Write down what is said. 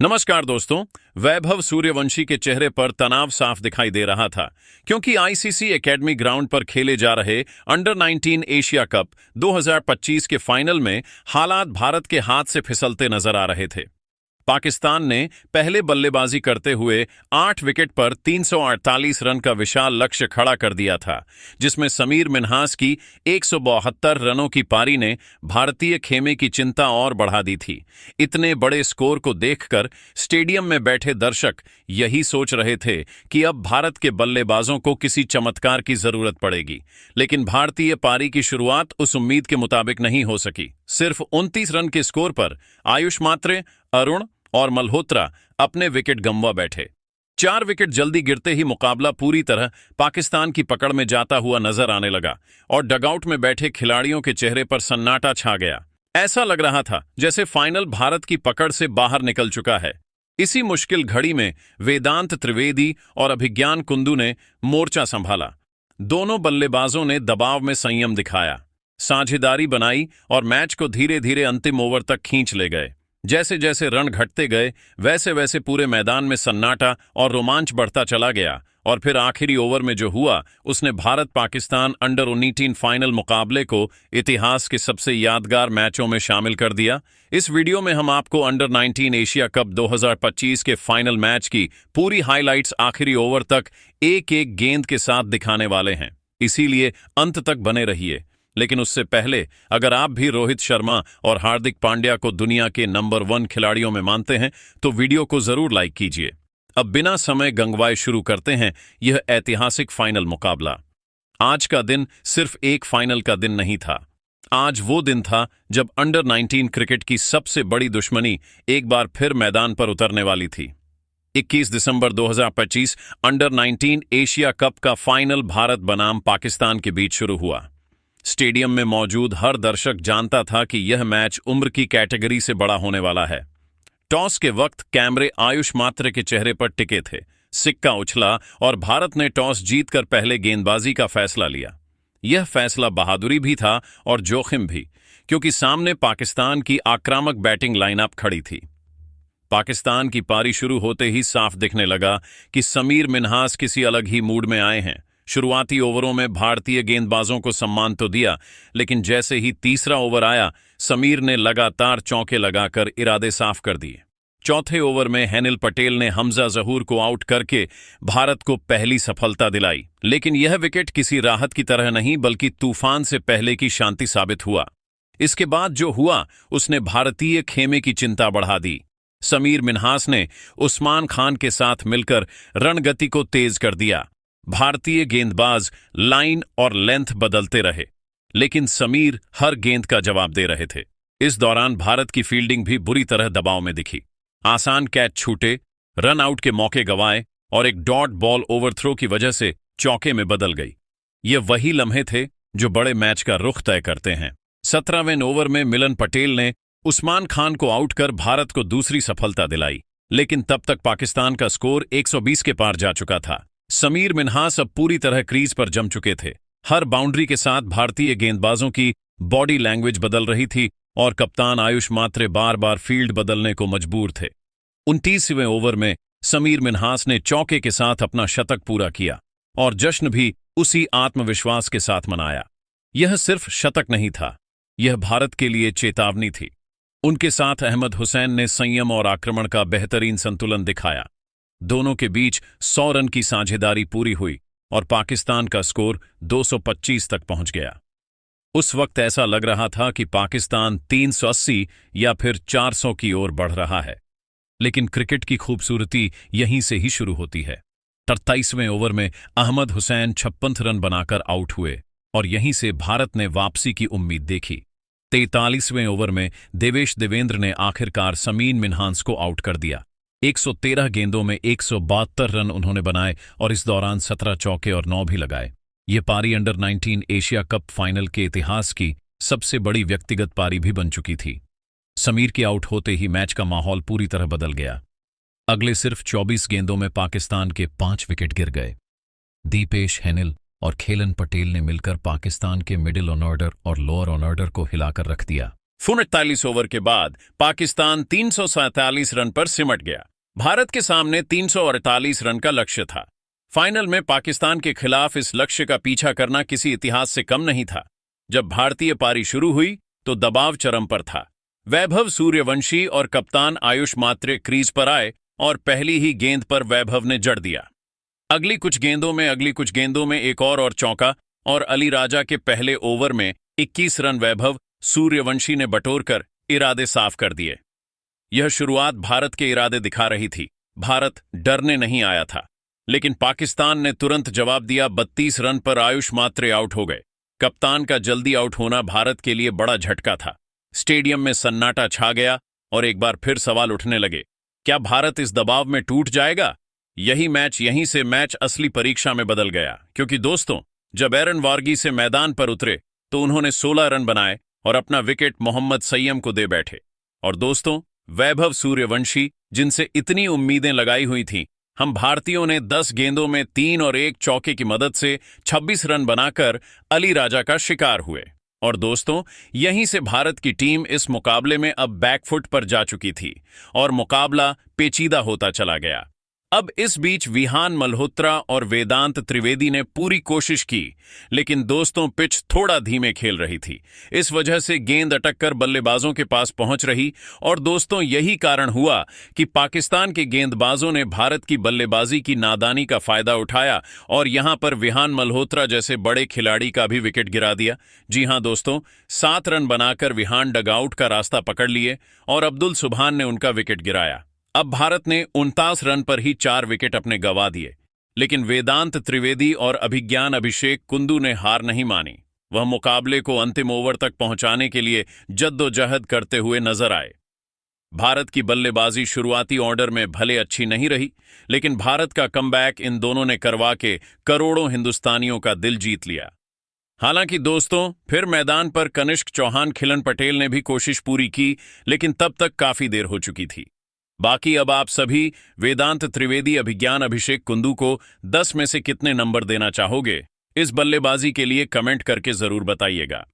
नमस्कार दोस्तों। वैभव सूर्यवंशी के चेहरे पर तनाव साफ दिखाई दे रहा था क्योंकि आईसीसी एकेडमी ग्राउंड पर खेले जा रहे अंडर 19 एशिया कप 2025 के फाइनल में हालात भारत के हाथ से फिसलते नजर आ रहे थे। पाकिस्तान ने पहले बल्लेबाजी करते हुए 8 विकेट पर 348 रन का विशाल लक्ष्य खड़ा कर दिया था, जिसमें समीर मिन्हास की 172 रनों की पारी ने भारतीय खेमे की चिंता और बढ़ा दी थी। इतने बड़े स्कोर को देखकर स्टेडियम में बैठे दर्शक यही सोच रहे थे कि अब भारत के बल्लेबाजों को किसी चमत्कार की जरूरत पड़ेगी, लेकिन भारतीय पारी की शुरुआत उस उम्मीद के मुताबिक नहीं हो सकी। सिर्फ 29 रन के स्कोर पर आयुष मात्रे, अरुण और मल्होत्रा अपने विकेट गंवा बैठे। 4 विकेट जल्दी गिरते ही मुकाबला पूरी तरह पाकिस्तान की पकड़ में जाता हुआ नजर आने लगा और डगआउट में बैठे खिलाड़ियों के चेहरे पर सन्नाटा छा गया। ऐसा लग रहा था जैसे फाइनल भारत की पकड़ से बाहर निकल चुका है। इसी मुश्किल घड़ी में वेदांत त्रिवेदी और अभिज्ञान कुंदू ने मोर्चा संभाला। दोनों बल्लेबाजों ने दबाव में संयम दिखाया, साझेदारी बनाई और मैच को धीरे धीरे अंतिम ओवर तक खींच ले गए। जैसे जैसे रन घटते गए वैसे वैसे पूरे मैदान में सन्नाटा और रोमांच बढ़ता चला गया और फिर आखिरी ओवर में जो हुआ उसने भारत पाकिस्तान अंडर 19 फाइनल मुकाबले को इतिहास के सबसे यादगार मैचों में शामिल कर दिया। इस वीडियो में हम आपको अंडर 19 एशिया कप 2025 के फाइनल मैच की पूरी हाइलाइट्स आखिरी ओवर तक एक एक गेंद के साथ दिखाने वाले हैं, इसीलिए अंत तक बने रहिए। लेकिन उससे पहले अगर आप भी रोहित शर्मा और हार्दिक पांड्या को दुनिया के नंबर 1 खिलाड़ियों में मानते हैं तो वीडियो को जरूर लाइक कीजिए। अब बिना समय गंगवाए शुरू करते हैं यह ऐतिहासिक फाइनल मुकाबला। आज का दिन सिर्फ एक फाइनल का दिन नहीं था, आज वो दिन था जब अंडर 19 क्रिकेट की सबसे बड़ी दुश्मनी एक बार फिर मैदान पर उतरने वाली थी। 21 दिसंबर 2025 अंडर 19 एशिया कप का फाइनल भारत बनाम पाकिस्तान के बीच शुरू हुआ। स्टेडियम में मौजूद हर दर्शक जानता था कि यह मैच उम्र की कैटेगरी से बड़ा होने वाला है। टॉस के वक्त कैमरे आयुष मात्रे के चेहरे पर टिके थे। सिक्का उछला और भारत ने टॉस जीतकर पहले गेंदबाजी का फैसला लिया। यह फैसला बहादुरी भी था और जोखिम भी, क्योंकि सामने पाकिस्तान की आक्रामक बैटिंग लाइनअप खड़ी थी। पाकिस्तान की पारी शुरू होते ही साफ दिखने लगा कि समीर मिन्हास किसी अलग ही मूड में आए हैं। शुरुआती ओवरों में भारतीय गेंदबाजों को सम्मान तो दिया, लेकिन जैसे ही तीसरा ओवर आया समीर ने लगातार चौके लगाकर इरादे साफ कर दिए। चौथे ओवर में हेनिल पटेल ने हमजा जहूर को आउट करके भारत को पहली सफलता दिलाई, लेकिन यह विकेट किसी राहत की तरह नहीं बल्कि तूफान से पहले की शांति साबित हुआ। इसके बाद जो हुआ उसने भारतीय खेमे की चिंता बढ़ा दी। समीर मिन्हास ने उस्मान खान के साथ मिलकर रणगति को तेज कर दिया। भारतीय गेंदबाज लाइन और लेंथ बदलते रहे, लेकिन समीर हर गेंद का जवाब दे रहे थे। इस दौरान भारत की फील्डिंग भी बुरी तरह दबाव में दिखी। आसान कैच छूटे, रन आउट के मौके गंवाए और एक डॉट बॉल ओवरथ्रो की वजह से चौके में बदल गई। ये वही लम्हे थे जो बड़े मैच का रुख तय करते हैं। 17वें ओवर में मिलन पटेल ने उस्मान खान को आउट कर भारत को दूसरी सफलता दिलाई, लेकिन तब तक पाकिस्तान का स्कोर 120 के पार जा चुका था। समीर मिन्हास अब पूरी तरह क्रीज पर जम चुके थे। हर बाउंड्री के साथ भारतीय गेंदबाजों की बॉडी लैंग्वेज बदल रही थी और कप्तान आयुष मात्रे बार बार फील्ड बदलने को मजबूर थे। 29वें ओवर में समीर मिन्हास ने चौके के साथ अपना शतक पूरा किया और जश्न भी उसी आत्मविश्वास के साथ मनाया। यह सिर्फ शतक नहीं था, यह भारत के लिए चेतावनी थी। उनके साथ अहमद हुसैन ने संयम और आक्रमण का बेहतरीन संतुलन दिखाया। दोनों के बीच 100 रन की साझेदारी पूरी हुई और पाकिस्तान का स्कोर 225 तक पहुंच गया। उस वक्त ऐसा लग रहा था कि पाकिस्तान 380 या फिर 400 की ओर बढ़ रहा है, लेकिन क्रिकेट की खूबसूरती यहीं से ही शुरू होती है। 23वें ओवर में अहमद हुसैन 56 रन बनाकर आउट हुए और यहीं से भारत ने वापसी की उम्मीद देखी। 43वें ओवर में देवेश देवेंद्र ने आखिरकार समीर मिन्हास को आउट कर दिया। 113 गेंदों में 172 रन उन्होंने बनाए और इस दौरान 17 चौके और 9 भी लगाए। ये पारी अंडर 19 एशिया कप फाइनल के इतिहास की सबसे बड़ी व्यक्तिगत पारी भी बन चुकी थी। समीर के आउट होते ही मैच का माहौल पूरी तरह बदल गया। अगले सिर्फ 24 गेंदों में पाकिस्तान के 5 विकेट गिर गए। दीपेश, हेनिल और खेलन पटेल ने मिलकर पाकिस्तान के मिडिल ऑन ऑर्डर और लोअर ऑन ऑर्डर को हिलाकर रख दिया। 49 ओवर के बाद पाकिस्तान 347 रन पर सिमट गया। भारत के सामने 348 रन का लक्ष्य था। फाइनल में पाकिस्तान के खिलाफ इस लक्ष्य का पीछा करना किसी इतिहास से कम नहीं था। जब भारतीय पारी शुरू हुई तो दबाव चरम पर था। वैभव सूर्यवंशी और कप्तान आयुष मात्रे क्रीज पर आए और पहली ही गेंद पर वैभव ने जड़ दिया। अगली कुछ गेंदों में एक और चौका और अली राजा के पहले ओवर में 21 रन वैभव सूर्यवंशी ने बटोरकर इरादे साफ कर दिए। यह शुरुआत भारत के इरादे दिखा रही थी। भारत डरने नहीं आया था, लेकिन पाकिस्तान ने तुरंत जवाब दिया। 32 रन पर आयुष मात्रे आउट हो गए। कप्तान का जल्दी आउट होना भारत के लिए बड़ा झटका था। स्टेडियम में सन्नाटा छा गया और एक बार फिर सवाल उठने लगे, क्या भारत इस दबाव में टूट जाएगा? यहीं से मैच असली परीक्षा में बदल गया, क्योंकि दोस्तों, जब एरन वारगी से मैदान पर उतरे तो उन्होंने 16 रन बनाए और अपना विकेट मोहम्मद सैयम को दे बैठे। और दोस्तों, वैभव सूर्यवंशी, जिनसे इतनी उम्मीदें लगाई हुई थीं, हम भारतीयों ने 10 गेंदों में 3 और 1 चौके की मदद से 26 रन बनाकर अली राजा का शिकार हुए। और दोस्तों, यहीं से भारत की टीम इस मुकाबले में अब बैकफुट पर जा चुकी थी और मुकाबला पेचीदा होता चला गया। अब इस बीच विहान मल्होत्रा और वेदांत त्रिवेदी ने पूरी कोशिश की, लेकिन दोस्तों, पिच थोड़ा धीमे खेल रही थी। इस वजह से गेंद अटककर बल्लेबाजों के पास पहुंच रही और दोस्तों, यही कारण हुआ कि पाकिस्तान के गेंदबाजों ने भारत की बल्लेबाजी की नादानी का फायदा उठाया और यहां पर विहान मल्होत्रा जैसे बड़े खिलाड़ी का भी विकेट गिरा दिया। जी हां दोस्तों, 7 रन बनाकर विहान डगआउट का रास्ता पकड़ लिए और अब्दुल सुभान ने उनका विकेट गिराया। अब भारत ने 49 रन पर ही 4 विकेट अपने गंवा दिए, लेकिन वेदांत त्रिवेदी और अभिज्ञान अभिषेक कुंदू ने हार नहीं मानी। वह मुकाबले को अंतिम ओवर तक पहुंचाने के लिए जद्दोजहद करते हुए नजर आए। भारत की बल्लेबाजी शुरुआती ऑर्डर में भले अच्छी नहीं रही, लेकिन भारत का कमबैक इन दोनों ने करवा के करोड़ों हिंदुस्तानियों का दिल जीत लिया। हालांकि दोस्तों, फिर मैदान पर कनिष्क चौहान, खिलन पटेल ने भी कोशिश पूरी की, लेकिन तब तक काफी देर हो चुकी थी। बाकी अब आप सभी वेदांत त्रिवेदी, अभिज्ञान अभिषेक कुंदू को 10 में से कितने नंबर देना चाहोगे? इस बल्लेबाजी के लिए कमेंट करके जरूर बताइएगा।